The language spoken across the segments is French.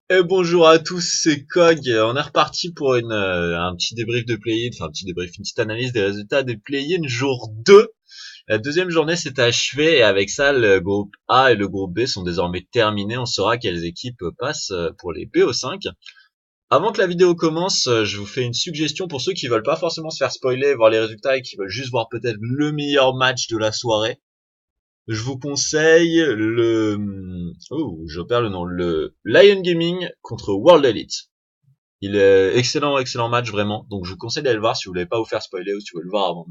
Et bonjour à tous, c'est Cog. On est reparti pour un petit débrief de play-in, enfin un petit débrief, une petite analyse des résultats des play-in jour 2. La deuxième journée s'est achevée et avec ça, le groupe A et le groupe B sont désormais terminés. On saura quelles équipes passent pour les BO5. Avant que la vidéo commence, je vous fais une suggestion pour ceux qui veulent pas forcément se faire spoiler, voir les résultats et qui veulent juste voir peut-être le meilleur match de la soirée. Je vous conseille je perds le nom, le Lion Gaming contre World Elite. Il est excellent, excellent match vraiment. Donc je vous conseille d'aller le voir si vous voulez pas vous faire spoiler ou si vous voulez le voir avant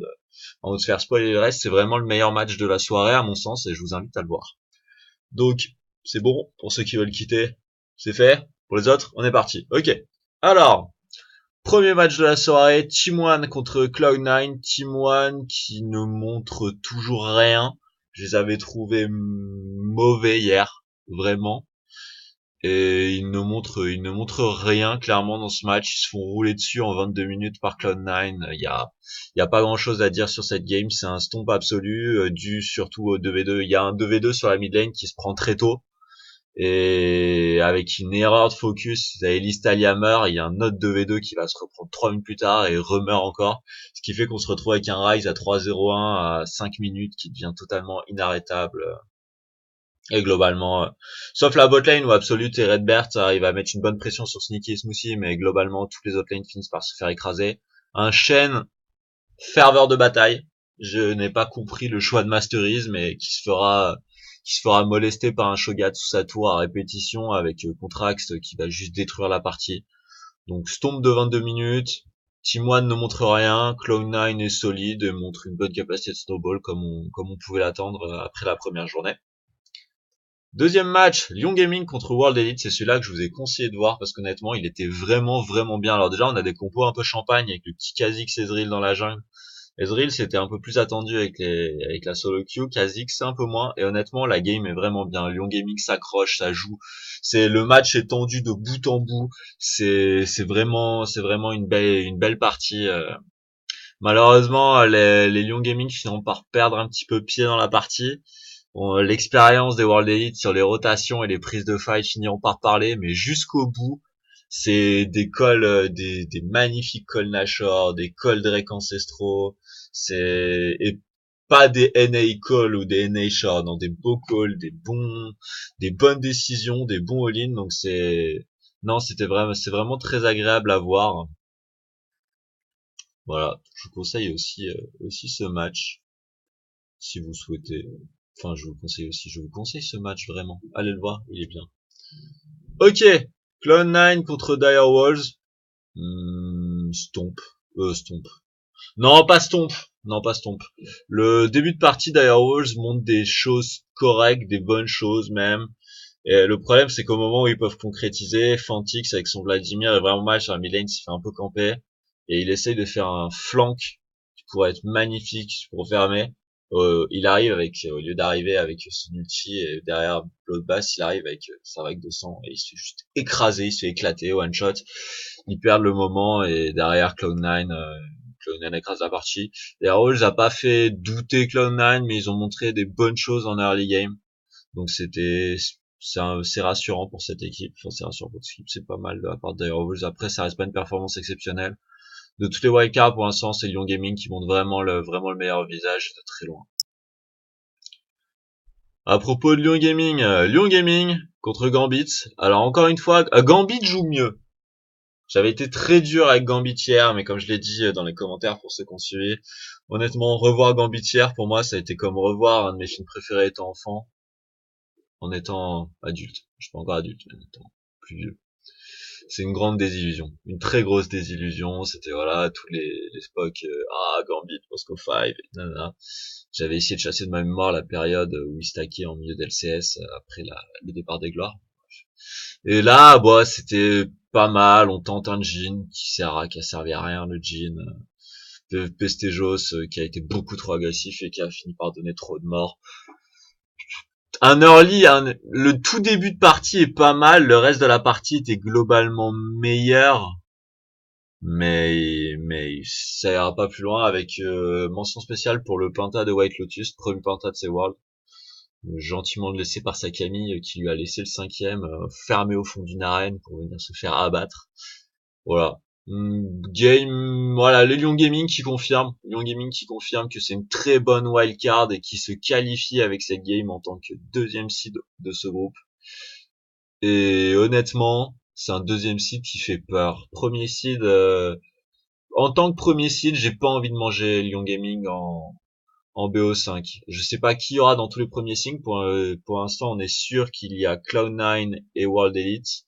de se faire spoiler le reste. C'est vraiment le meilleur match de la soirée à mon sens et je vous invite à le voir. Donc c'est bon pour ceux qui veulent quitter. C'est fait. Pour les autres, on est parti. Ok. Alors, premier match de la soirée, Team One contre Cloud9. Team One qui ne montre toujours rien. Je les avais trouvés mauvais hier, vraiment. Et ils ne montrent rien clairement dans ce match. Ils se font rouler dessus en 22 minutes par Cloud9. Il y a pas grand chose à dire sur cette game. C'est un stomp absolu, dû surtout au 2v2. Il y a un 2v2 sur la mid lane qui se prend très tôt. Et avec une erreur de focus, Elise Talia meurt, il y a un autre 2v2 qui va se reprendre 3 minutes plus tard et remeurt encore. Ce qui fait qu'on se retrouve avec un Rise à 3-0-1 à 5 minutes qui devient totalement inarrêtable. Et globalement, sauf la botlane où Absolute et Redbert arrivent à mettre une bonne pression sur Sneaky et Smoothie, mais globalement, toutes les autres lanes finissent par se faire écraser. Un Shen, ferveur de bataille. Je n'ai pas compris le choix de Masteries, mais qui se fera molester par un Shogat sous sa tour à répétition avec Contrax qui va juste détruire la partie. Donc Stomp de 22 minutes, Team One ne montre rien, Cloud9 est solide et montre une bonne capacité de snowball comme on pouvait l'attendre après la première journée. Deuxième match, Lyon Gaming contre World Elite, c'est celui-là que je vous ai conseillé de voir parce qu'honnêtement, il était vraiment vraiment bien. Alors déjà, on a des compos un peu champagne avec le petit Kha'Zix et Ezreal dans la jungle. Ezreal, c'était un peu plus attendu avec la solo queue, Kha'Zix c'est un peu moins et honnêtement, la game est vraiment bien. Lyon Gaming s'accroche, ça joue. Le match est tendu de bout en bout. C'est vraiment une belle partie. Malheureusement, les Lyon Gaming finiront par perdre un petit peu pied dans la partie. Bon, l'expérience des World Elite sur les rotations et les prises de fight finiront par parler, mais jusqu'au bout, c'est des calls, des magnifiques calls Nashor, des calls Drake ancestraux, et pas des NA calls ou des NA short, non, des beaux calls, des bonnes décisions, des bons all-in, donc non, c'est vraiment très agréable à voir. Voilà, je vous conseille aussi ce match, si vous souhaitez. Enfin, je vous conseille ce match vraiment. Allez le voir, il est bien. Ok, Clone9 contre Dire Walls. Stomp. Stomp. Non, pas Stomp. Non, pas Stomp. Le début de partie, Dire Walls montre des choses correctes, des bonnes choses même. Et le problème, c'est qu'au moment où ils peuvent concrétiser, Fantix avec son Vladimir est vraiment mal sur la mid lane, il se fait un peu camper. Et il essaye de faire un flank qui pourrait être magnifique pour fermer. Il arrive au lieu d'arriver avec son ulti et derrière Bloodbath, il arrive avec sa vague de sang et il se fait juste écraser, il se fait éclater, one shot. Ils perdent le moment et derrière Cloud9 écrase la partie. Les Rolls a pas fait douter Cloud9, mais ils ont montré des bonnes choses en early game. Donc c'est rassurant pour cette équipe. Enfin, c'est rassurant pour cette équipe, c'est pas mal de la part de Rolls. Après, ça reste pas une performance exceptionnelle. De toutes les wildcards, pour l'instant, c'est Lyon Gaming qui montre vraiment le meilleur visage de très loin. À propos de Lyon Gaming contre Gambit. Alors encore une fois, Gambit joue mieux. J'avais été très dur avec Gambit hier, mais comme je l'ai dit dans les commentaires pour ceux qui ont suivi, honnêtement, revoir Gambit hier, pour moi, ça a été comme revoir un de mes films préférés étant enfant, en étant adulte. Je suis pas encore adulte, mais en étant plus vieux. C'est une grande désillusion, une très grosse désillusion. C'était voilà tous les Spock, Gambit, Moscow 5, nanana. J'avais essayé de chasser de ma mémoire la période où il stackait en milieu d'LCS après le départ des gloires. Et là, bah, c'était pas mal. On tente un Jhin qui a servi à rien, le Jhin de Pestejos qui a été beaucoup trop agressif et qui a fini par donner trop de morts. Le tout début de partie est pas mal. Le reste de la partie était globalement meilleur. Mais ça ira pas plus loin avec mention spéciale pour le Penta de White Lotus, premier Penta de ces Worlds. gentiment laissé par sa Camille qui lui a laissé le cinquième, fermé au fond d'une arène pour venir se faire abattre. Voilà. Voilà, les Lyon Gaming qui confirme, que c'est une très bonne wildcard et qui se qualifie avec cette game en tant que deuxième seed de ce groupe. Et honnêtement, c'est un deuxième seed qui fait peur. Premier seed, en tant que premier seed, j'ai pas envie de manger Lyon Gaming en BO5. Je sais pas qui y aura dans tous les premiers seeds. Pour l'instant, on est sûr qu'il y a Cloud9 et World Elite.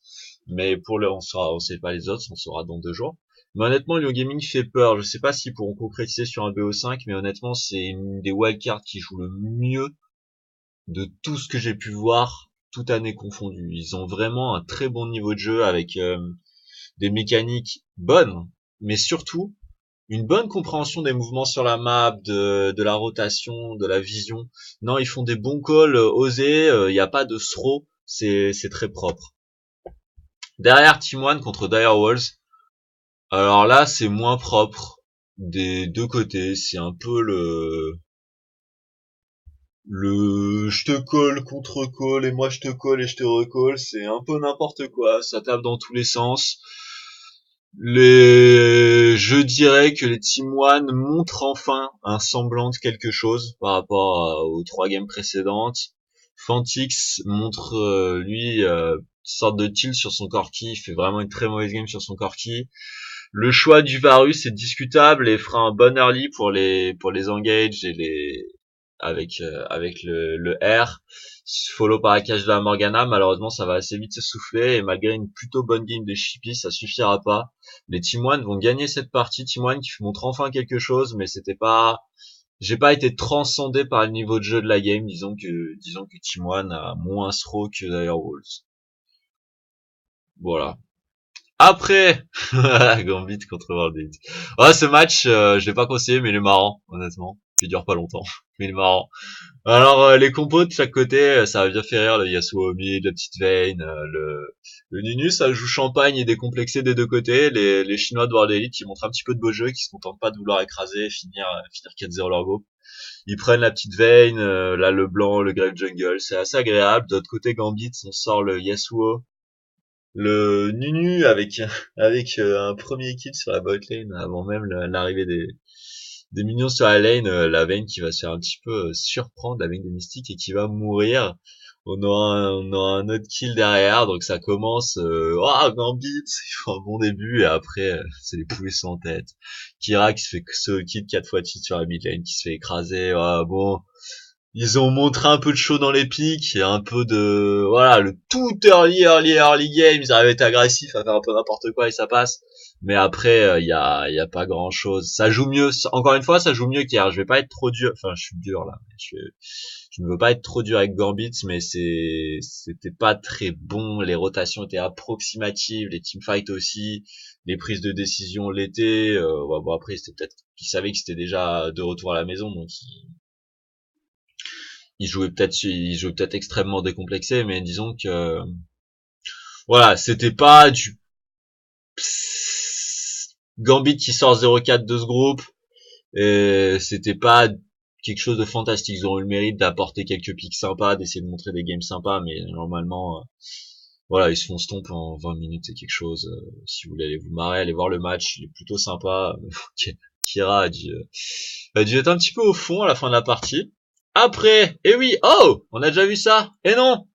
Mais on sait pas les autres, on saura dans 2 jours. Mais honnêtement, Lyon Gaming fait peur. Je sais pas s'ils pourront concrétiser sur un BO5, mais honnêtement, c'est une des wildcards qui joue le mieux de tout ce que j'ai pu voir, toute année confondue. Ils ont vraiment un très bon niveau de jeu avec des mécaniques bonnes, mais surtout une bonne compréhension des mouvements sur la map, de la rotation, de la vision. Non, ils font des bons calls osés, il n'y a pas de throw, c'est très propre. Derrière Team One contre Dire Walls, alors là c'est moins propre des deux côtés, c'est un peu le je te colle contre call et moi je te colle et je te recolle, c'est un peu n'importe quoi, ça tape dans tous les sens. Je dirais que les Team One montrent enfin un semblant de quelque chose par rapport aux 3 games précédentes. Fantix montre lui une sorte de tilt sur son Corki, il fait vraiment une très mauvaise game sur son Corki. Le choix du Varus est discutable et fera un bon early pour les engage et les avec le R, follow par la cage de la Morgana. Malheureusement, ça va assez vite se souffler et malgré une plutôt bonne game de Chippy, ça suffira pas. Les Team One vont gagner cette partie. Team One qui montre enfin quelque chose, mais j'ai pas été transcendé par le niveau de jeu de la game. Disons que Team One a moins throw que Direwolves. Voilà. Après, Gambit contre World Elite. Ouais, ce match, je l'ai pas conseillé, mais il est marrant, honnêtement. Il dure pas longtemps, mais il est marrant. Alors les compos de chaque côté, ça va bien faire rire, le Yasuo au mid, la petite Vayne, le Nunu, ça joue champagne et décomplexé des deux côtés. Les Chinois de World Elite qui montrent un petit peu de beau jeu, qui se contentent pas de vouloir écraser et finir 4-0 leur go. Ils prennent la petite Vayne, là le blanc, le Grave Jungle, c'est assez agréable. D'autre côté Gambit, on sort le Yasuo, le Nunu avec avec un premier kill sur la bot lane avant même l'arrivée des minions sur la lane, la Vayne qui va se faire un petit peu surprendre, la Vayne des mystiques, et qui va mourir. On aura un autre kill derrière, donc ça commence, Gambit, il faut un bon début, et après, c'est les poulets sans tête. Kira qui se fait solo kill 4 fois de suite sur la mid lane, qui se fait écraser, bon. Ils ont montré un peu de show dans les pics, et un peu de, voilà, le tout early game, ils arrivent à être agressifs, à faire un peu n'importe quoi et ça passe. Mais après, y a pas grand chose. Ça joue mieux, encore une fois, ça joue mieux qu'hier. Je vais pas être trop dur, enfin, je suis dur là. Je ne veux pas être trop dur avec Gambit, mais c'était pas très bon. Les rotations étaient approximatives, les teamfights aussi, les prises de décision l'étaient. Bon, après, c'était peut-être, ils savaient que c'était déjà de retour à la maison, donc ils jouaient peut-être extrêmement décomplexé, mais disons que, voilà, c'était pas du Gambit qui sort 0-4 de ce groupe, et c'était pas quelque chose de fantastique. Ils ont eu le mérite d'apporter quelques pics sympas, d'essayer de montrer des games sympas, mais normalement, voilà, ils se font stomp en 20 minutes, c'est quelque chose. Si vous voulez aller vous marrer, aller voir le match, il est plutôt sympa. Kira a dû être un petit peu au fond à la fin de la partie. Après, eh oui, oh, on a déjà vu ça. Et non,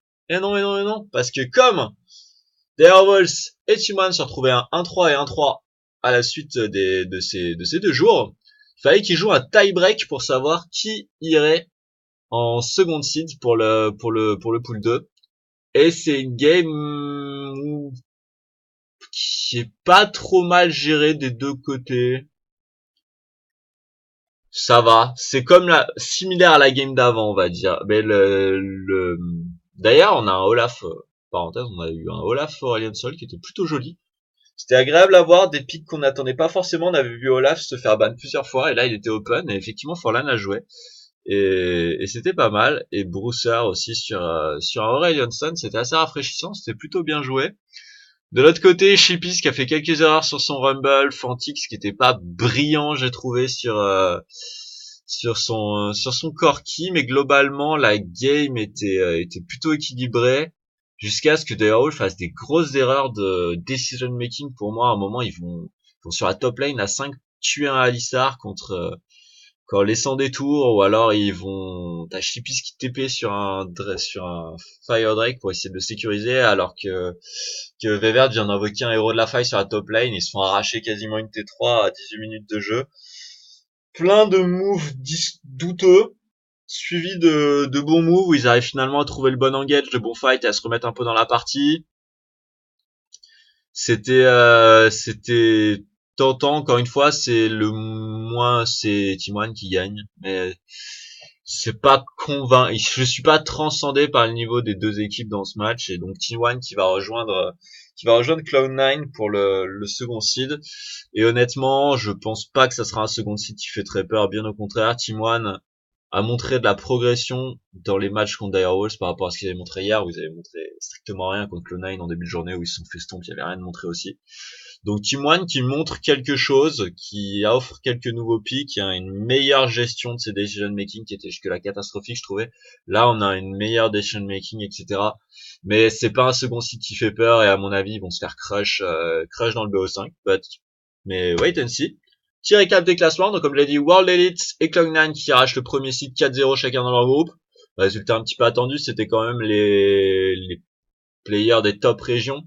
parce que comme Direwolves et Tuman se retrouvaient à 1-3 et 1-3 à la suite de ces 2 jours, il fallait qu'ils jouent un tie-break pour savoir qui irait en seconde seed pour le pool 2. Et c'est une game qui est pas trop mal gérée des deux côtés. Ça va. C'est comme similaire à la game d'avant, on va dire. Mais d'ailleurs, on a un Olaf, parenthèse, on a eu un Olaf Aurelion Sol qui était plutôt joli. C'était agréable à voir, des pics qu'on n'attendait pas forcément. On avait vu Olaf se faire ban plusieurs fois, et là, il était open, et effectivement, Forlan a joué. Et c'était pas mal. Et Brucer aussi sur un Aurelion Sun, c'était assez rafraîchissant, c'était plutôt bien joué. De l'autre côté, Chippis qui a fait quelques erreurs sur son Rumble, Fantix qui était pas brillant, j'ai trouvé sur son Corki, mais globalement la game était plutôt équilibrée jusqu'à ce que Direwolf fasse des grosses erreurs de decision making. Pour moi, à un moment ils vont sur la top lane à 5 tuer un Alistar quand laissant des tours, ou alors t'as Chippis qui TP sur un Fire Drake pour essayer de le sécuriser, alors que Vevert vient d'invoquer un héros de la faille sur la top lane, ils se font arracher quasiment une T3 à 18 minutes de jeu. Plein de moves douteux, suivis de bons moves où ils arrivent finalement à trouver le bon engage, le bon fight et à se remettre un peu dans la partie. C'était tentant. Encore une fois, c'est Team One qui gagne, mais c'est pas convaincu. Je suis pas transcendé par le niveau des deux équipes dans ce match, et donc Team One qui va rejoindre Cloud9 pour le second seed. Et honnêtement, je pense pas que ça sera un second seed qui fait très peur. Bien au contraire, Team One a montré de la progression dans les matchs contre Direwolves par rapport à ce qu'ils avaient montré hier, où ils avaient montré strictement rien contre Cloud9 en début de journée, où ils se sont fait stomp, il y avait rien de montré aussi. Donc Team One qui montre quelque chose, qui offre quelques nouveaux pics, une meilleure gestion de ses decision making qui était jusque-là catastrophique, je trouvais. Là, on a une meilleure decision making, etc. Mais c'est pas un second site qui fait peur, et à mon avis, ils vont se faire crush dans le BO5. Mais wait and see. Petit récap des classements. Donc, comme je l'ai dit, World Elite et Cloud9 qui arrachent le premier site 4-0 chacun dans leur groupe. Résultat un petit peu attendu, c'était quand même les players des top régions.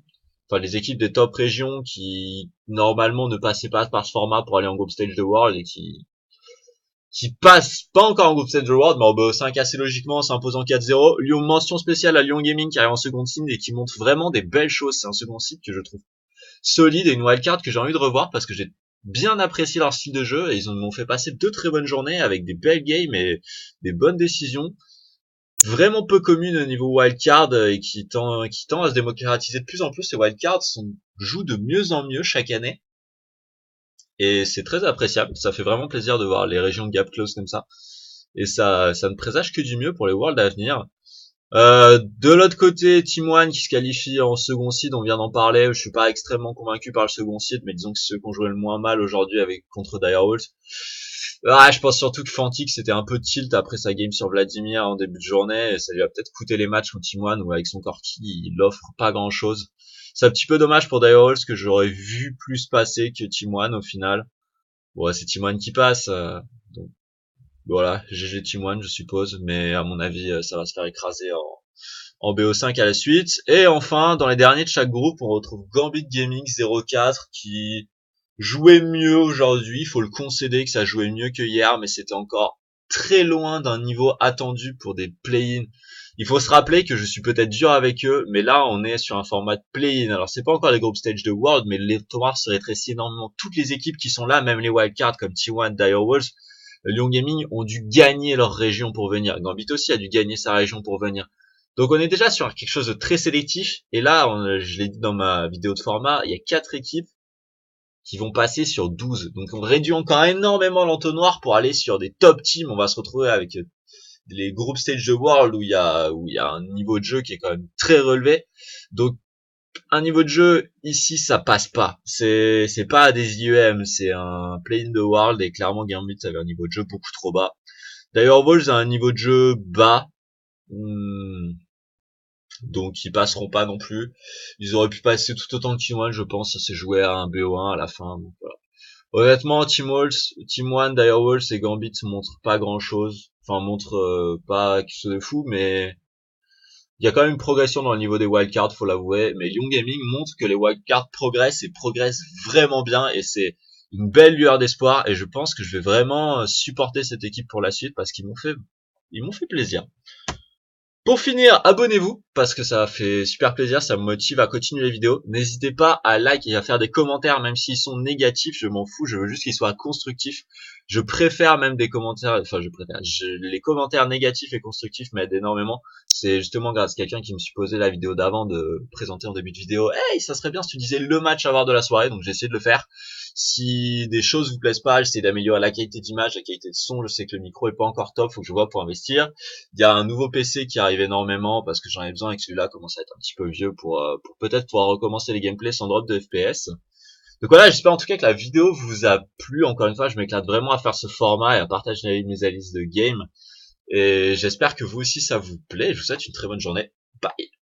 Enfin, les équipes des top régions qui, normalement, ne passaient pas par ce format pour aller en group stage de World, et qui passent pas encore en group stage de World, mais en BO5 assez logiquement en s'imposant 4-0. Lyon, mention spéciale à Lyon Gaming qui arrive en second seed et qui montre vraiment des belles choses. C'est un second seed que je trouve solide et une wildcard que j'ai envie de revoir parce que j'ai bien apprécié leur style de jeu et ils m'ont fait passer 2 très bonnes journées avec des belles games et des bonnes décisions. Vraiment peu communes au niveau wildcard et qui tend à se démocratiser de plus en plus. Ces wildcards jouent de mieux en mieux chaque année. Et c'est très appréciable. Ça fait vraiment plaisir de voir les régions gap close comme ça. Et ça ne présage que du mieux pour les Worlds à venir. De l'autre côté, Team One qui se qualifie en second seed, on vient d'en parler. Je suis pas extrêmement convaincu par le second seed, mais disons que c'est ceux qui ont joué le moins mal aujourd'hui contre Direwolves. Je pense surtout que Fantix c'était un peu tilt après sa game sur Vladimir en début de journée, et ça lui a peut-être coûté les matchs contre Team One, où avec son Corki, il offre pas grand chose. C'est un petit peu dommage pour Direwolves que j'aurais vu plus passer que Team One au final. Bon, c'est Team One qui passe, donc voilà, GG Team One je suppose, mais à mon avis ça va se faire écraser en BO5 à la suite. Et enfin, dans les derniers de chaque groupe, on retrouve Gambit Gaming 04 qui jouait mieux aujourd'hui. Il faut le concéder que ça jouait mieux que hier, mais c'était encore très loin d'un niveau attendu pour des play-in. Il faut se rappeler que je suis peut-être dur avec eux, mais là on est sur un format de play-in. Alors c'est pas encore les group stage de World, mais les tours se rétrécissent énormément. Toutes les équipes qui sont là, même les wildcards comme T1, Direwolves, Lyon Gaming ont dû gagner leur région pour venir. Gambit aussi a dû gagner sa région pour venir. Donc on est déjà sur quelque chose de très sélectif. Et là, je l'ai dit dans ma vidéo de format, il y a 4 équipes qui vont passer sur 12. Donc on réduit encore énormément l'entonnoir pour aller sur des top teams. On va se retrouver avec les group stage de World où il y a un niveau de jeu qui est quand même très relevé. Donc un niveau de jeu ici ça passe pas. C'est pas des IEM, c'est un play-in de World, et clairement Gambit avait un niveau de jeu beaucoup trop bas. D'ailleurs Wolves a un niveau de jeu bas. Donc ils passeront pas non plus. Ils auraient pu passer tout autant que Team One, je pense. Ça s'est joué à un BO1 à la fin. Donc voilà. Honnêtement, Team One, Direwolves et Gambit montrent pas grand chose. Enfin, montrent pas quelque chose de fou, mais il y a quand même une progression dans le niveau des wildcards, faut l'avouer. Mais Young Gaming montre que les wildcards progressent et progressent vraiment bien, et c'est une belle lueur d'espoir. Et je pense que je vais vraiment supporter cette équipe pour la suite parce qu'ils m'ont fait plaisir. Pour finir, abonnez-vous, parce que ça fait super plaisir, ça me motive à continuer les vidéos. N'hésitez pas à like et à faire des commentaires, même s'ils sont négatifs, je m'en fous, je veux juste qu'ils soient constructifs. Je préfère même des commentaires, les commentaires négatifs et constructifs m'aident énormément. C'est justement grâce à quelqu'un qui me suis posé la vidéo d'avant de présenter en début de vidéo, hey, ça serait bien si tu disais le match à voir de la soirée, donc j'ai essayé de le faire. Si des choses vous plaisent pas, j'essaie d'améliorer la qualité d'image, la qualité de son. Je sais que le micro est pas encore top, faut que je vois pour investir. Il y a un nouveau PC qui arrive énormément parce que j'en ai besoin, et que celui-là commence à être un petit peu vieux pour peut-être pouvoir recommencer les gameplays sans drop de FPS. Donc voilà, j'espère en tout cas que la vidéo vous a plu. Encore une fois, je m'éclate vraiment à faire ce format et à partager mes analyses de game. Et j'espère que vous aussi ça vous plaît. Je vous souhaite une très bonne journée. Bye.